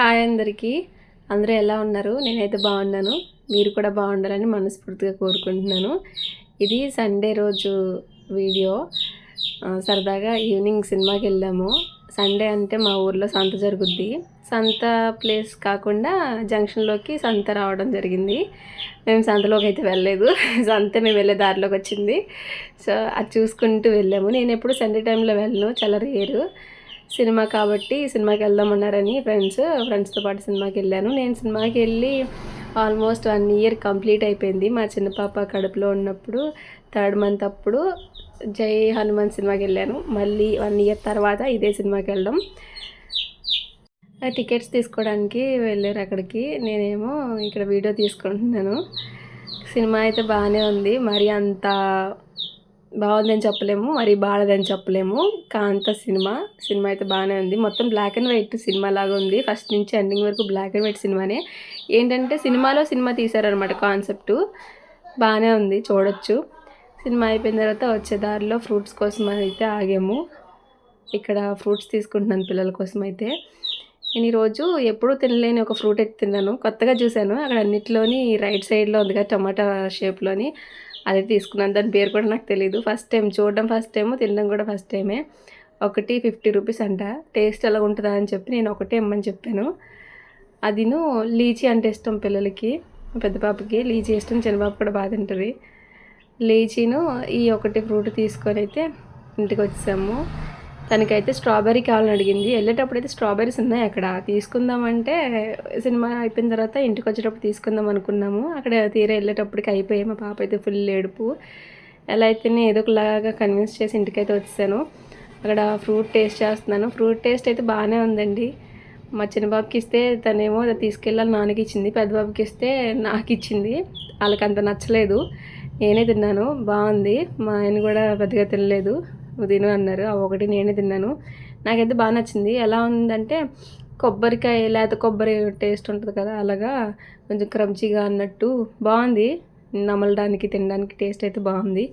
Hi అందరికీ. అందరూ ఎలా ఉన్నారు? నేనైతే బాగున్నాను. మీరు కూడా బాగుండాలని మనస్ఫూర్తిగా కోరుకుంటున్నాను. ఇది సండే రోజు వీడియో. సరదాగా ఈవినింగ్ సినిమాకి వెళ్ళాము. సండే అంటే మా ఊర్లో సంత జరుగుద్ది. సంత ప్లేస్ కాకుండా జంక్షన్లోకి సంత రావడం జరిగింది. మేము సంతలోకి అయితే వెళ్ళలేదు. సంత మేము వెళ్ళే దారిలోకి వచ్చింది. సో అది చూసుకుంటూ వెళ్ళాము. నేను ఎప్పుడు సండే టైంలో వెళ్ళను, చాలా రేరు. సినిమా కాబట్టి సినిమాకి వెళ్దామన్నారని ఫ్రెండ్స్తో పాటు సినిమాకి వెళ్ళాను. నేను సినిమాకి వెళ్ళి ఆల్మోస్ట్ 1 ఇయర్ కంప్లీట్ అయిపోయింది. మా చిన్న పాప కడుపులో ఉన్నప్పుడు 3rd మంత్ అప్పుడు జై హనుమాన్ సినిమాకి వెళ్ళాను. మళ్ళీ 1 ఇయర్ తర్వాత ఇదే సినిమాకి వెళ్ళడం. టికెట్స్ తీసుకోవడానికి వెళ్ళారు అక్కడికి. నేనేమో ఇక్కడ వీడియో తీసుకుంటున్నాను. సినిమా అయితే బాగానే ఉంది. మరి అంత బాగుందని చెప్పలేము, మరి బాగాలేదని చెప్పలేము. కాంత సినిమా అయితే బాగానే ఉంది. మొత్తం బ్లాక్ అండ్ వైట్ సినిమా లాగా ఉంది. ఫస్ట్ నుంచి ఎండింగ్ వరకు బ్లాక్ అండ్ వైట్ సినిమానే. ఏంటంటే సినిమా తీశారనమాట కాన్సెప్టు. బాగానే ఉంది, చూడొచ్చు. సినిమా అయిపోయిన తర్వాత వచ్చే దారిలో ఫ్రూట్స్ కోసం అయితే ఆగాము. ఇక్కడ ఫ్రూట్స్ తీసుకుంటున్నాను పిల్లల కోసం అయితే. నేను ఈరోజు ఎప్పుడూ తినలేని ఒక ఫ్రూట్ అయితే తిన్నాను. కొత్తగా చూశాను. అక్కడ అన్నిట్లోని రైట్ సైడ్లో ఉంది కదా, టమాటా షేప్లోని. అదే తీసుకున్నాను. దాని పేరు కూడా నాకు తెలీదు. ఫస్ట్ టైం చూడడం, ఫస్ట్ టైము తినడం కూడా ఫస్ట్ టైమే. ఒకటి 50 రూపీస్ అంట. టేస్ట్ ఎలా ఉంటుందా అని చెప్పి నేను ఒకటే ఇమ్మని చెప్పాను. అదిను లీచీ అంటే ఇష్టం పిల్లలకి. పెద్ద పాపకి లీచీ ఇష్టం, చిన్న పాప కూడా బాగా తింటుంది. లీచీను ఈ ఒకటి ఫ్రూట్ తీసుకొని అయితే ఇంటికి వచ్చాము. తనకైతే స్ట్రాబెర్రీ కావాలని అడిగింది. వెళ్ళేటప్పుడు అయితే స్ట్రాబెర్రీస్ ఉన్నాయి అక్కడ. తీసుకుందామంటే సినిమా అయిపోయిన తర్వాత ఇంటికి వచ్చేటప్పుడు తీసుకుందాం అనుకున్నాము. అక్కడ తీరా వెళ్ళేటప్పటికి అయిపోయాయి. మా పాప అయితే ఫుల్ ఏడుపు. ఎలా అయితేనే ఏదో ఒకలాగా కన్విన్స్ చేసి ఇంటికైతే వచ్చాను. అక్కడ ఫ్రూట్ టేస్ట్ చేస్తున్నాను. ఫ్రూట్ టేస్ట్ అయితే బాగానే ఉందండి. మా చిన్న బాబుకి ఇస్తే తనేమో తీసుకెళ్ళాలి నాన్నకి ఇచ్చింది. పెద్ద బాబుకి ఇస్తే నాకు ఇచ్చింది. వాళ్ళకి అంత నచ్చలేదు. నేనే తిన్నాను. బాగుంది. మా ఆయన కూడా పెద్దగా తినలేదు. తిను అన్నారు. ఆ ఒకటి నేనే తిన్నాను. నాకైతే బాగా నచ్చింది. ఎలా ఉందంటే కొబ్బరికాయ, లేత కొబ్బరి టేస్ట్ ఉంటుంది కదా, అలాగా కొంచెం క్రంచీగా అన్నట్టు బాగుంది. నమలడానికి తినడానికి టేస్ట్ అయితే బాగుంది.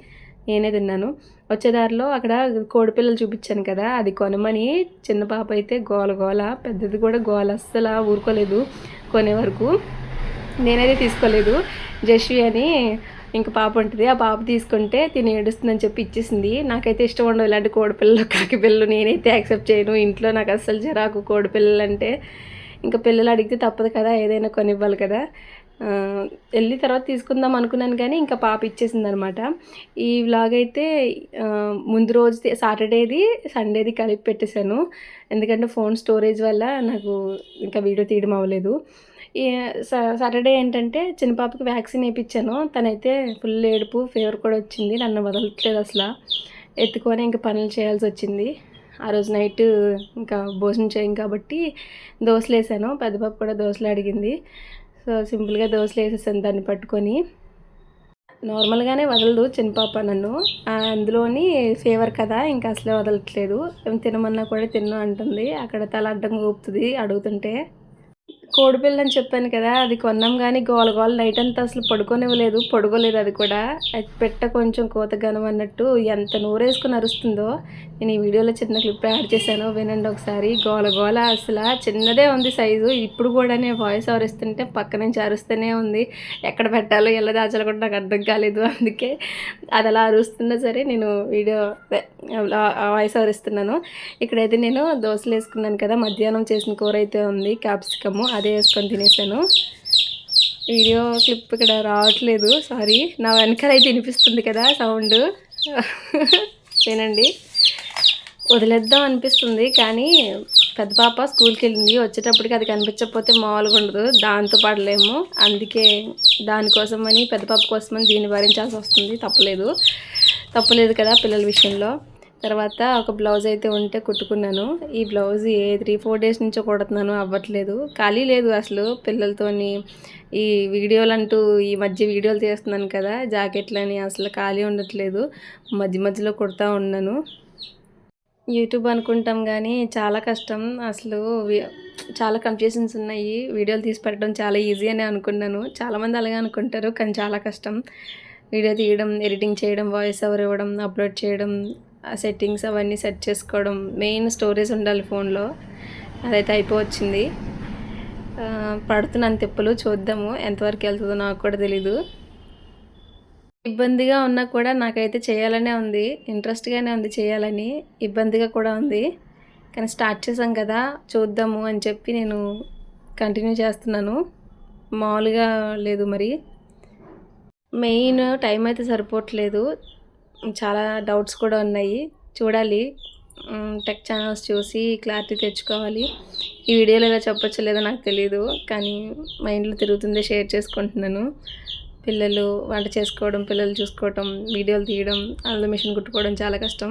నేనే తిన్నాను. వచ్చేదారిలో అక్కడ కోడిపిల్లలు చూపించాను కదా, అది కొనమని చిన్న పాప అయితే గోల, పెద్దది కూడా గోల, అస్సలు ఊరుకోలేదు కొనే వరకు. నేనైతే తీసుకోలేదు. జస్వి అని ఇంక పాప ఉంటుంది. ఆ పాప తీసుకుంటే తిని ఏడుస్తుందని చెప్పి ఇచ్చేసింది. నాకైతే ఇష్టం ఉండవు ఇలాంటి కోడిపిల్లలు, కాకి పిల్లలు. నేనైతే యాక్సెప్ట్ చేయను. ఇంట్లో నాకు అస్సలు చిరాకు కోడిపిల్లలు అంటే. ఇంకా పిల్లలు అడిగితే తప్పదు కదా, ఏదైనా కొనివ్వాలి కదా. వెళ్ళి తర్వాత తీసుకుందాం అనుకున్నాను కానీ ఇంకా పాప ఇచ్చేసింది అనమాట. ఈ వ్లాగ్ అయితే ముందు రోజు సాటర్డేది సండేది కలిపి పెట్టేశాను. ఎందుకంటే ఫోన్ స్టోరేజ్ వల్ల నాకు ఇంకా వీడియో తీయడం అవ్వలేదు. సాటర్డే ఏంటంటే చిన్న పాపకి వ్యాక్సిన్ వేయించాను. తనైతే ఫుల్ ఏడుపు, ఫీవర్ కూడా వచ్చింది. నన్ను వదలట్లేదు అసలు. ఎత్తుకొని ఇంకా పనులు చేయాల్సి వచ్చింది. ఆ రోజు నైట్ ఇంకా భోజనం చేయం కాబట్టి దోశలు వేసాను. పెద్ద పాప కూడా దోశలు అడిగింది. సో సింపుల్గా దోశలు వేసేసాను దాన్ని పట్టుకొని. నార్మల్గానే వదలదు చిన్న పాప నన్ను. అందులోని ఫీవర్ కదా, ఇంకా అసలే వదలట్లేదు. తినమన్నా కూడా తిన్ను అంటుంది. అక్కడ తల అడ్డంగా ఊపుతుంది అడుగుతుంటే. కోడిపిల్ల అని చెప్పాను కదా, అది కొన్నాం కానీ గోల నైట్ అంతా అసలు పడుకోలేదు. అది కూడా పెట్ట కొంచెం కోతగనం అన్నట్టు ఎంత నోరేసుకుని అరుస్తుందో. నేను ఈ వీడియోలో చిన్న క్లిప్ యాడ్ చేశాను, వినండి ఒకసారి. గోల అసలు చిన్నదే ఉంది సైజు. ఇప్పుడు కూడా నేను వాయిస్ ఓవర్ ఇస్తుంటే పక్క నుంచి అరుస్తూనే ఉంది. ఎక్కడ పెట్టాలో ఎలా దాచాలో కూడా నాకు అర్థం కాలేదు. అందుకే అది అలా అరుస్తున్నా సరే నేను వీడియో వాయిస్ ఓవర్ ఇస్తున్నాను. ఇక్కడైతే నేను దోశలు వేసుకున్నాను కదా, మధ్యాహ్నం చేసిన కూర అయితే ఉంది, క్యాప్సికము, అదే వేసుకొని తినేసాను. వీడియో క్లిప్ ఇక్కడ రావట్లేదు, సారీ. నా వెనకాలైతే వినిపిస్తుంది కదా సౌండ్, వినండి. వదిలేద్దాం అనిపిస్తుంది కానీ పెద్ద పాప స్కూల్కి వెళ్ళింది. వచ్చేటప్పటికి అది కనిపించకపోతే మామూలుగా ఉండదు. దాంతో పడలేము. అందుకే దానికోసమని, పెద్ద పాప కోసమని దీన్ని భరించాల్సి వస్తుంది. తప్పలేదు కదా పిల్లల విషయంలో. తర్వాత ఒక బ్లౌజ్ అయితే ఉంటే కుట్టుకున్నాను. ఈ బ్లౌజ్ 3-4 డేస్ నుంచో కుడుతున్నాను, అవ్వట్లేదు. ఖాళీ లేదు అసలు పిల్లలతోని. ఈ వీడియోలు ఈ మధ్య వీడియోలు తీస్తున్నాను కదా, జాకెట్లని, అసలు ఖాళీ ఉండట్లేదు. మధ్యలో కుడతా ఉన్నాను. యూట్యూబ్ అనుకుంటాం కానీ చాలా కష్టం అసలు. చాలా కన్ఫ్యూజన్స్ ఉన్నాయి. వీడియోలు తీసి పెట్టడం చాలా ఈజీ అని అనుకున్నాను. చాలామంది అలాగే అనుకుంటారు కానీ చాలా కష్టం. వీడియో తీయడం, ఎడిటింగ్ చేయడం, వాయిస్ ఓవర్ ఇవ్వడం, అప్లోడ్ చేయడం, సెట్టింగ్స్ అవన్నీ సెట్ చేసుకోవడం. మెయిన్ స్టోరేజ్ ఉండాలి ఫోన్లో. అదైతే అయిపోవచ్చింది. పడుతున్నాను తిప్పలు. చూద్దాము ఎంతవరకు వెళ్తుందో నాకు కూడా తెలీదు. ఇబ్బందిగా ఉన్నా కూడా నాకైతే చేయాలనే ఉంది. ఇంట్రెస్ట్‌గానే ఉంది చేయాలని. ఇబ్బందిగా కూడా ఉంది. కానీ స్టార్ట్ చేశాం కదా! చూద్దాము అని చెప్పి నేను కంటిన్యూ చేస్తున్నాను. మామూలుగా లేదు మరి. మెయిన్ టైం అయితే సరిపోవట్లేదు. చాలా డౌట్స్ కూడా ఉన్నాయి. చూడాలి. టెక్ ఛానల్స్ చూసి క్లారిటీ తెచ్చుకోవాలి. ఈ వీడియోలో ఇలా చెప్పొచ్చో లేదో నాకు తెలీదు. కానీ మైండ్‌లో తిరుగుతుంది షేర్ చేసుకుంటున్నాను. పిల్లలు వంట చేసుకోవడం, పిల్లలు చూసుకోవటం, వీడియోలు తీయడం, అల్లం మిషన్ కుట్టుకోవడం చాలా కష్టం.